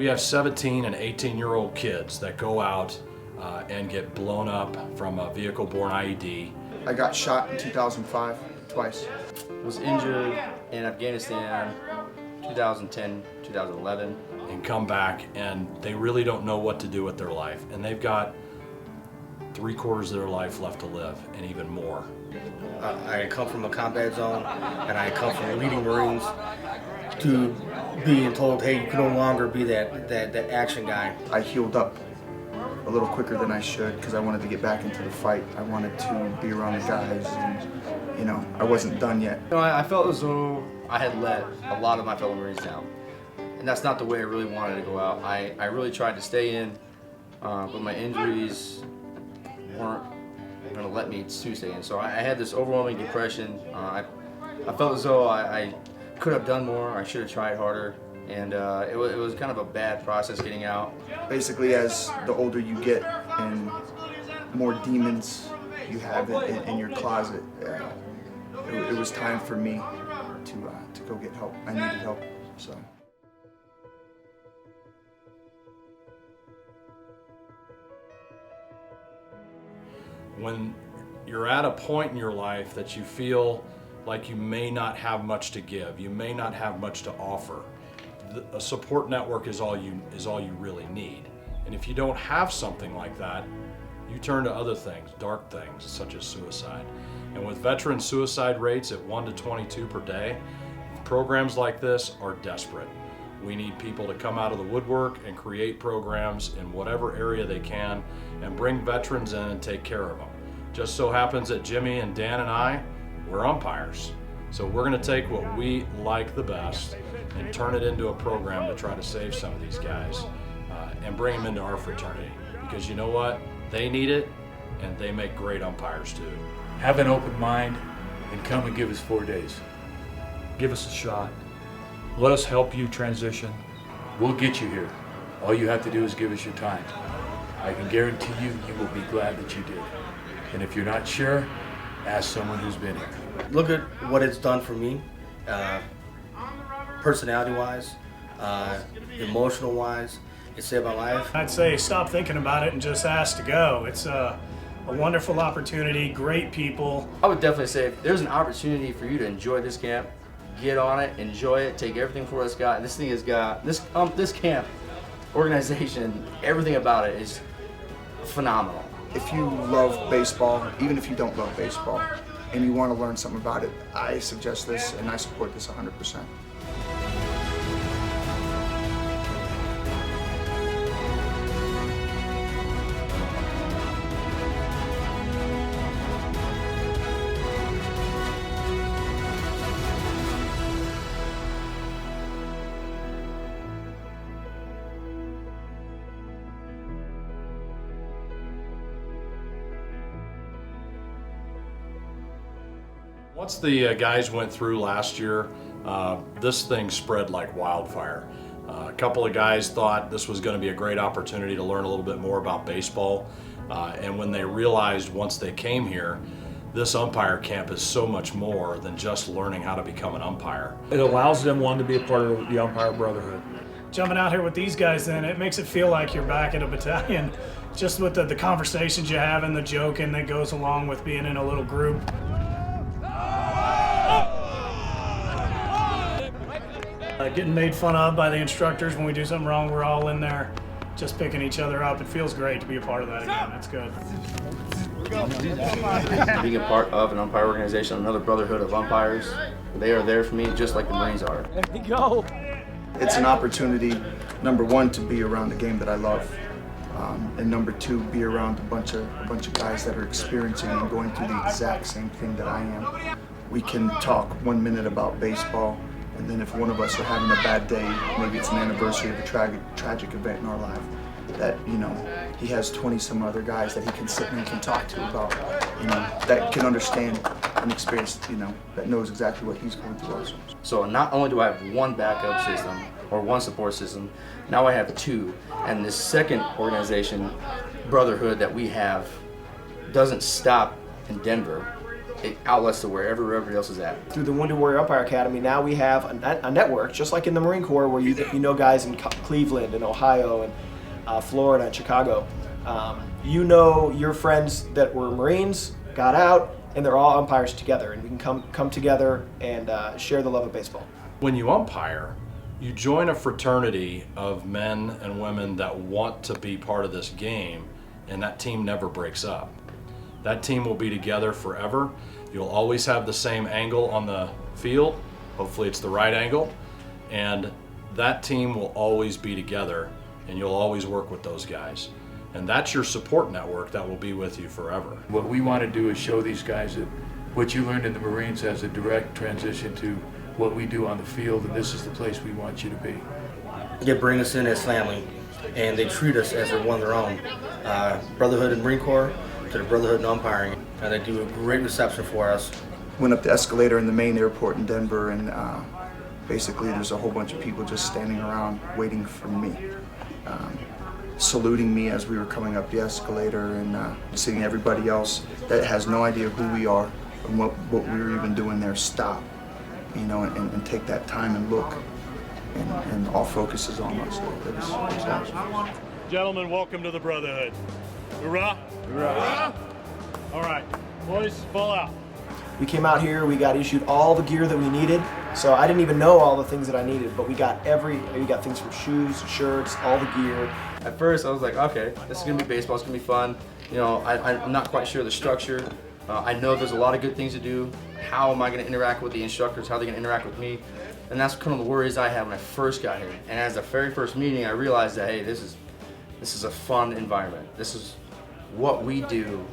We have 17 and 18-year-old kids that go out and get blown up from a vehicle-borne IED. I got shot in 2005 twice. Was injured in Afghanistan 2010, 2011. And come back and they really don't know what to do with their life. And they've got 3/4 of their life left to live and even more. I come from a combat zone and I come from leading Marines to being told, hey, you can no longer be that action guy. I healed up a little quicker than I should because I wanted to get back into the fight. I wanted to be around the guys and, you know, I wasn't done yet. You know, I felt as though I had let a lot of my fellow Marines down. And that's not the way I really wanted to go out. I really tried to stay in, but my injuries weren't going to let me stay in. So I had this overwhelming depression. I felt as though I could have done more. I should have tried harder. And it was kind of a bad process getting out. Basically, as the older you get and more demons you have in your closet, it was time for me to go get help. I needed help, so. When you're at a point in your life that you feel like you may not have much to give, you may not have much to offer, a support network is all you really need. And if you don't have something like that, you turn to other things, dark things such as suicide. And with veteran suicide rates at 1 to 22 per day, programs like this are desperate. We need people to come out of the woodwork and create programs in whatever area they can and bring veterans in and take care of them. Just so happens that Jimmy and Dan and I, we're umpires. So we're gonna take what we like the best and turn it into a program to try to save some of these guys and bring them into our fraternity. Because you know what? They need it and they make great umpires too. Have an open mind and come and give us 4 days. Give us a shot. Let us help you transition. We'll get you here. All you have to do is give us your time. I can guarantee you, you will be glad that you did. And if you're not sure, ask someone who's been here. Look at what it's done for me, personality-wise, emotional-wise. It saved my life. I'd say stop thinking about it and just ask to go. It's a wonderful opportunity, great people. I would definitely say if there's an opportunity for you to enjoy this camp, get on it, enjoy it, take everything for what it's got. And this thing has got, this camp, organization, everything about it is phenomenal. If you love baseball, even if you don't love baseball, and you want to learn something about it, I suggest this and I support this 100%. Once the guys went through last year, this thing spread like wildfire. A couple of guys thought this was going to be a great opportunity to learn a little bit more about baseball, and when they realized once they came here, this umpire camp is so much more than just learning how to become an umpire. It allows them, one, to be a part of the Umpire Brotherhood. Jumping out here with these guys, then it makes it feel like you're back at a battalion, just with the conversations you have and the joking that goes along with being in a little group. Getting made fun of by the instructors when we do something wrong, we're all in there just picking each other up. It feels great to be a part of that again. That's good. Being a part of an umpire organization, another brotherhood of umpires, they are there for me just like the Marines are. There we go. It's an opportunity, number one, to be around the game that I love, and number two, be around a bunch of guys that are experiencing and going through the exact same thing that I am. We can talk 1 minute about baseball, and then if one of us are having a bad day, maybe it's an anniversary of a tragic event in our life, that, you know, he has 20 some other guys that he can sit and can talk to about, you know, that can understand and experience, you know, that knows exactly what he's going through also. So not only do I have one backup system or one support system, now I have two. And this second organization, brotherhood that we have, doesn't stop in Denver. it outlets to wherever everybody else is at. Through the Wounded Warrior Umpire Academy, now we have a network, just like in the Marine Corps, where you know guys in Cleveland and Ohio and Florida and Chicago. You know your friends that were Marines, got out, and they're all umpires together, and we can come together and share the love of baseball. When you umpire, you join a fraternity of men and women that want to be part of this game, and that team never breaks up. That team will be together forever. You'll always have the same angle on the field. Hopefully it's the right angle. And that team will always be together, and you'll always work with those guys. And that's your support network that will be with you forever. What we want to do is show these guys that what you learned in the Marines has a direct transition to what we do on the field, and this is the place we want you to be. They bring us in as family, and they treat us as one of their own. Brotherhood in Marine Corps to the Brotherhood in umpiring, and they do a great reception for us. Went up the escalator in the main airport in Denver, and basically there's a whole bunch of people just standing around waiting for me, saluting me as we were coming up the escalator, and seeing everybody else that has no idea who we are and what we were even doing there stop, and take that time and look, and all focus is on us. It was awesome. Gentlemen, welcome to the Brotherhood. Hoorah! Hoorah! All right, boys, fall out. We came out here, we got issued all the gear that we needed. So I didn't even know all the things that I needed, but we got things from shoes, shirts, all the gear. At first, I was like, okay, this is gonna be baseball. It's gonna be fun. I'm not quite sure of the structure. I know there's a lot of good things to do. How am I gonna interact with the instructors? How are they gonna interact with me? And that's kind of the worries I had when I first got here. And as the very first meeting, I realized that, hey, this is a fun environment. This is what we do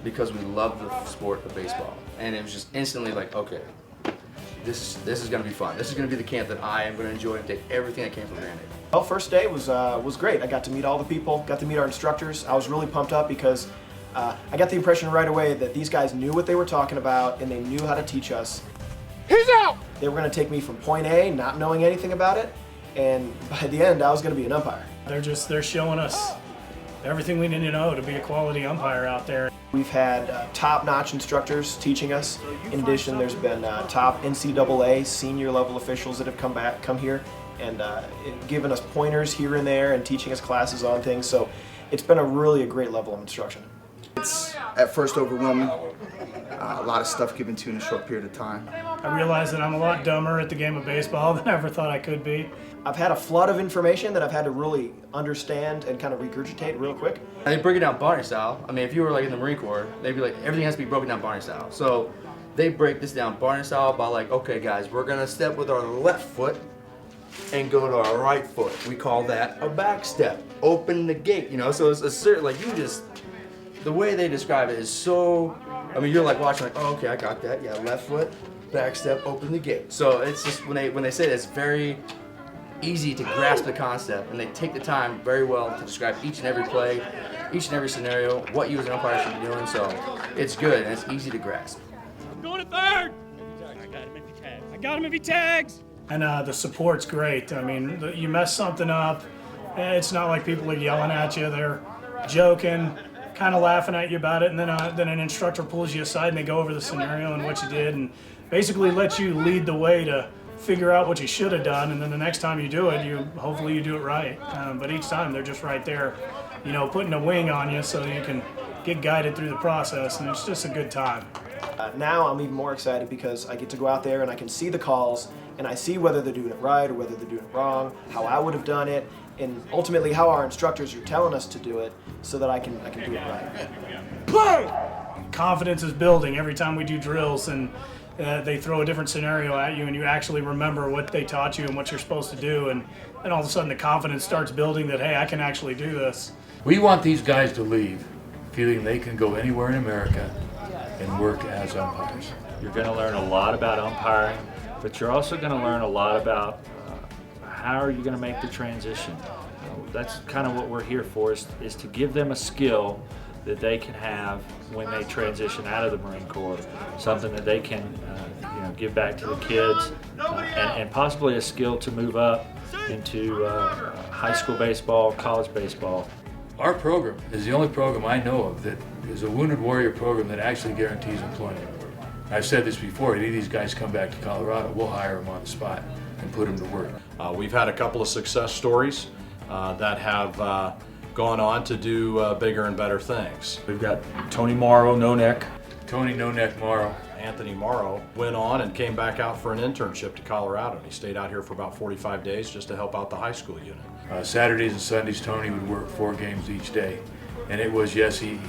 because we love the sport of baseball. And it was just instantly like, okay, this is gonna be fun. This is gonna be the camp that I am gonna enjoy and take everything I came for granted. Well, first day was great. I got to meet all the people, got to meet our instructors. I was really pumped up because I got the impression right away that these guys knew what they were talking about and they knew how to teach us. He's out! They were gonna take me from point A, not knowing anything about it, and by the end, I was gonna be an umpire. They're showing us everything we need to know to be a quality umpire out there. We've had top-notch instructors teaching us. In addition, there's been top NCAA senior level officials that have come here and given us pointers here and there and teaching us classes on things. So it's been a great level of instruction. It's at first overwhelming. A lot of stuff given to you in a short period of time. I realize that I'm a lot dumber at the game of baseball than I ever thought I could be. I've had a flood of information that I've had to really understand and kind of regurgitate real quick. They break it down Barney style. I mean, if you were like in the Marine Corps, they'd be like, everything has to be broken down Barney style. So they break this down Barney style by like, okay guys, we're gonna step with our left foot and go to our right foot. We call that a back step. Open the gate, so it's a certain, like the way they describe it is so, I mean, you're like watching like, oh, okay, I got that. Yeah, left foot, back step, open the gate. So it's just, when they say it, it's very easy to grasp the concept, and they take the time very well to describe each and every play, each and every scenario, what you as an umpire should be doing. So it's good and it's easy to grasp. I'm going to third! I got him if he tags! And the support's great. I mean, you mess something up, it's not like people are yelling at you. They're joking, kind of laughing at you about it, and then an instructor pulls you aside and they go over the scenario and what you did and basically lets you lead the way to figure out what you should have done, and then the next time you do it, hopefully you do it right. But each time they're just right there, putting a wing on you so you can get guided through the process, and it's just a good time. Now I'm even more excited because I get to go out there and I can see the calls and I see whether they're doing it right or whether they're doing it wrong, how I would have done it, and ultimately how our instructors are telling us to do it so that I can do it right. Play! Confidence is building every time we do drills, and they throw a different scenario at you and you actually remember what they taught you and what you're supposed to do, and all of a sudden the confidence starts building that, hey, I can actually do this. We want these guys to leave feeling they can go anywhere in America and work as umpires. You're going to learn a lot about umpiring, but you're also going to learn a lot about how are you going to make the transition. That's kind of what we're here for, is to give them a skill that they can have when they transition out of the Marine Corps, something that they can give back to the kids, and possibly a skill to move up into high school baseball, college baseball. Our program is the only program I know of that is a Wounded Warrior program that actually guarantees employment. I've said this before, any of these guys come back to Colorado, we'll hire them on the spot and put them to work. We've had a couple of success stories that have gone on to do bigger and better things. We've got Tony Morrow, No Neck. Tony No Neck Morrow. Anthony Morrow went on and came back out for an internship to Colorado. And he stayed out here for about 45 days just to help out the high school unit. Saturdays and Sundays, Tony would work 4 games each day. And it was, yes, he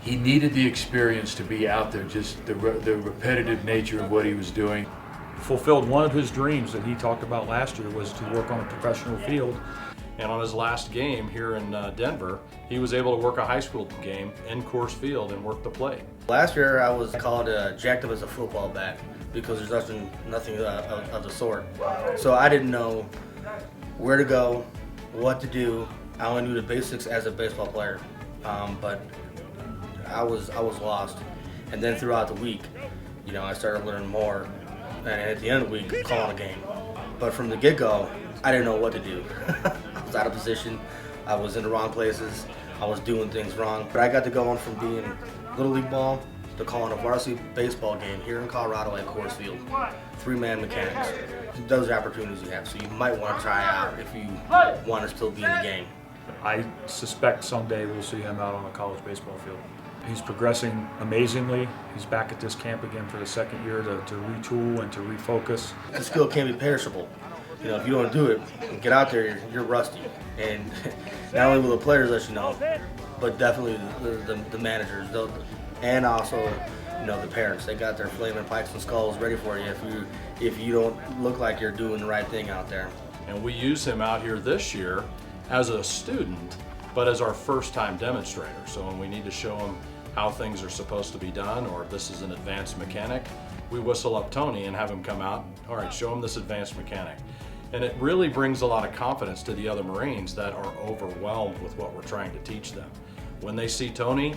needed the experience to be out there, just the repetitive nature of what he was doing. Fulfilled one of his dreams that he talked about last year, was to work on a professional field. And on his last game here in Denver, he was able to work a high school game in Coors Field and work the plate. Last year I was called jacked up as a football bat because there's nothing of the sort. So I didn't know where to go, what to do. I only knew the basics as a baseball player, but I was lost. And then throughout the week, you know, I started learning more. And at the end of the week, calling a game. But from the get-go, I didn't know what to do. I was out of position. I was in the wrong places. I was doing things wrong. But I got to go on from being Little League ball to calling a varsity baseball game here in Colorado at Coors Field. 3-man mechanics. Those are opportunities you have. So you might want to try out if you want to still be in the game. I suspect someday we'll see him out on a college baseball field. He's progressing amazingly. He's back at this camp again for the second year to retool and to refocus. The skill can't be perishable. You know, if you don't do it, get out there, you're rusty. And not only will the players let you know, but definitely the managers, and also, you know, the parents. They got their flaming pikes and skulls ready for you if you don't look like you're doing the right thing out there. And we use him out here this year as a student, but as our first-time demonstrator. So when we need to show him how things are supposed to be done, or if this is an advanced mechanic, we whistle up Tony and have him come out. All right, show him this advanced mechanic. And it really brings a lot of confidence to the other Marines that are overwhelmed with what we're trying to teach them. When they see Tony,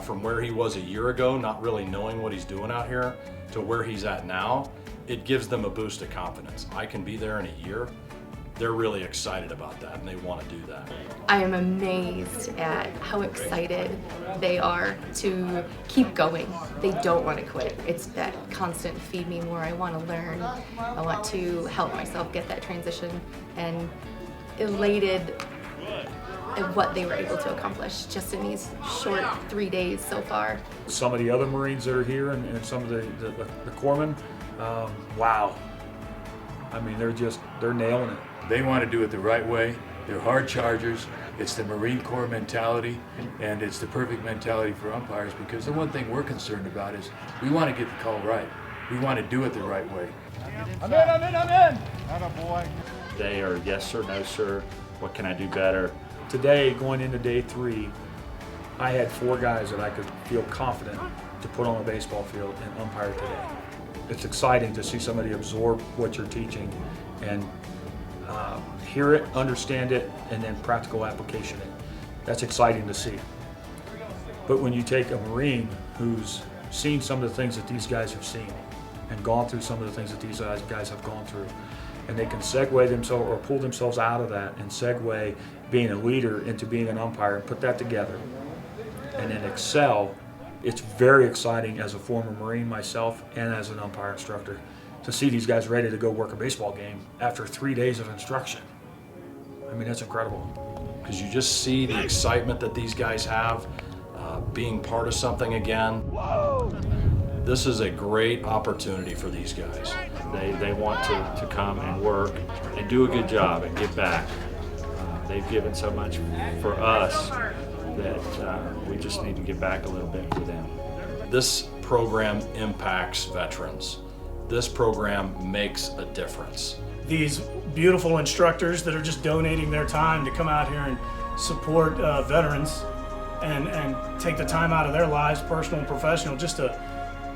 from where he was a year ago, not really knowing what he's doing out here, to where he's at now, it gives them a boost of confidence. I can be there in a year. They're really excited about that, and they want to do that. I am amazed at how excited they are to keep going. They don't want to quit. It's that constant feed me more. I want to learn. I want to help myself get that transition, and elated at what they were able to accomplish just in these short 3 days so far. Some of the other Marines that are here and some of the corpsmen, wow. I mean, they're nailing it. They want to do it the right way. They're hard chargers. It's the Marine Corps mentality, and it's the perfect mentality for umpires, because the one thing we're concerned about is we want to get the call right. We want to do it the right way. I'm in. Attaboy. They are yes sir, no sir, what can I do better? Today, going into day 3, I had 4 guys that I could feel confident to put on a baseball field and umpire today. It's exciting to see somebody absorb what you're teaching and hear it, understand it, and then practical application it. That's exciting to see. But when you take a Marine who's seen some of the things that these guys have seen and gone through some of the things that these guys have gone through, and they can segue themselves or pull themselves out of that and segue being a leader into being an umpire and put that together and then excel, it's very exciting as a former Marine myself and as an umpire instructor to see these guys ready to go work a baseball game after 3 days of instruction. I mean, that's incredible. Because you just see the excitement that these guys have, being part of something again. This is a great opportunity for these guys. They want to come and work and do a good job and give back. They've given so much for us that we just need to give back a little bit for them. This program impacts veterans. This program makes a difference. These beautiful instructors that are just donating their time to come out here and support veterans and take the time out of their lives, personal and professional, just to,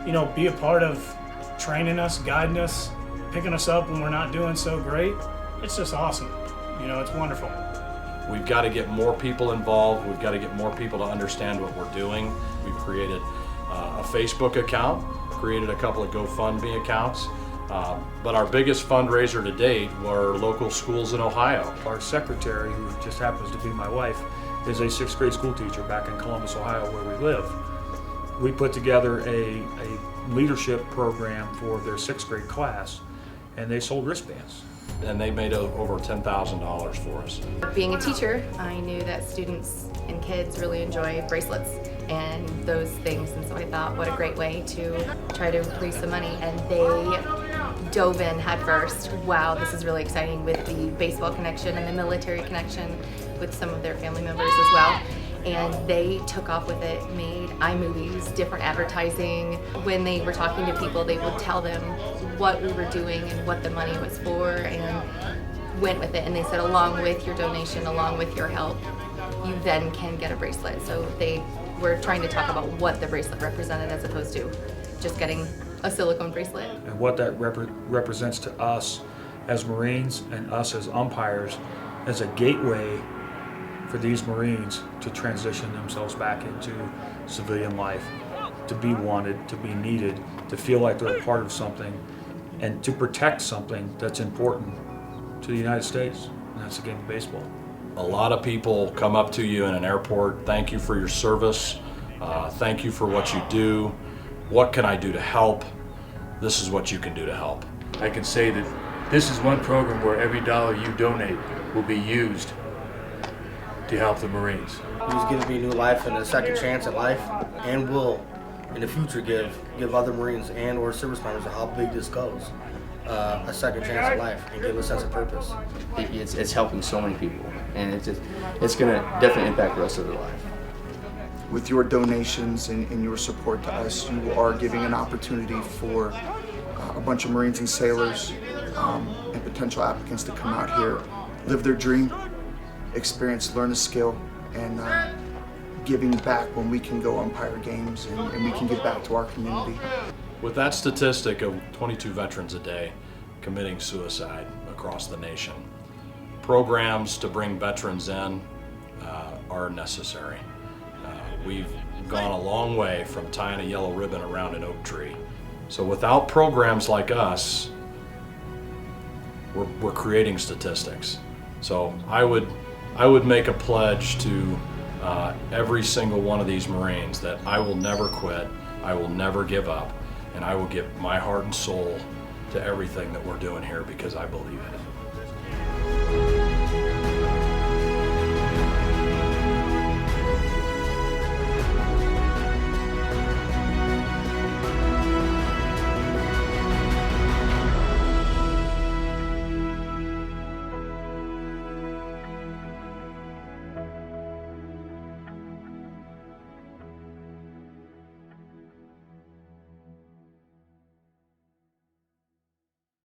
you know, be a part of training us, guiding us, picking us up when we're not doing so great. It's just awesome. You know, it's wonderful. We've got to get more people involved. We've got to get more people to understand what we're doing. We've created a Facebook account, created a couple of GoFundMe accounts. But our biggest fundraiser to date were local schools in Ohio. Our secretary, who just happens to be my wife, is a 6th grade school teacher back in Columbus, Ohio, where we live. We put together a leadership program for their 6th grade class, and they sold wristbands. And they made over $10,000 for us. Being a teacher, I knew that students and kids really enjoy bracelets and those things, and so I thought, what a great way to try to raise some money. And they dove in head first. Wow, this is really exciting, with the baseball connection and the military connection with some of their family members as well. And they took off with it, made iMovies, different advertising. When they were talking to people, they would tell them what we were doing and what the money was for, and went with it. And they said, along with your donation, along with your help, you then can get a bracelet. So they were trying to talk about what the bracelet represented, as opposed to just getting a silicone bracelet. And what that represents to us as Marines and us as umpires as a gateway for these Marines to transition themselves back into civilian life, to be wanted, to be needed, to feel like they're a part of something, and to protect something that's important to the United States, and that's the game of baseball. A lot of people come up to you in an airport, thank you for your service, thank you for what you do, what can I do to help? This is what you can do to help. I can say that this is one program where every dollar you donate will be used to help the Marines. He's giving me new life and a second chance at life, and will in the future give other Marines and or service members, how big this goes, a second chance at life and give a sense of purpose. It's helping so many people, and it's going to definitely impact the rest of their life. With your donations and your support to us, you are giving an opportunity for a bunch of Marines and sailors and potential applicants to come out here, live their dream, experience, learn a skill, and giving back when we can go umpire games and we can give back to our community. With that statistic of 22 veterans a day committing suicide across the nation, programs to bring veterans in are necessary. We've gone a long way from tying a yellow ribbon around an oak tree. So without programs like us, we're creating statistics. So I would make a pledge to every single one of these Marines that I will never quit, I will never give up, and I will give my heart and soul to everything that we're doing here because I believe in it.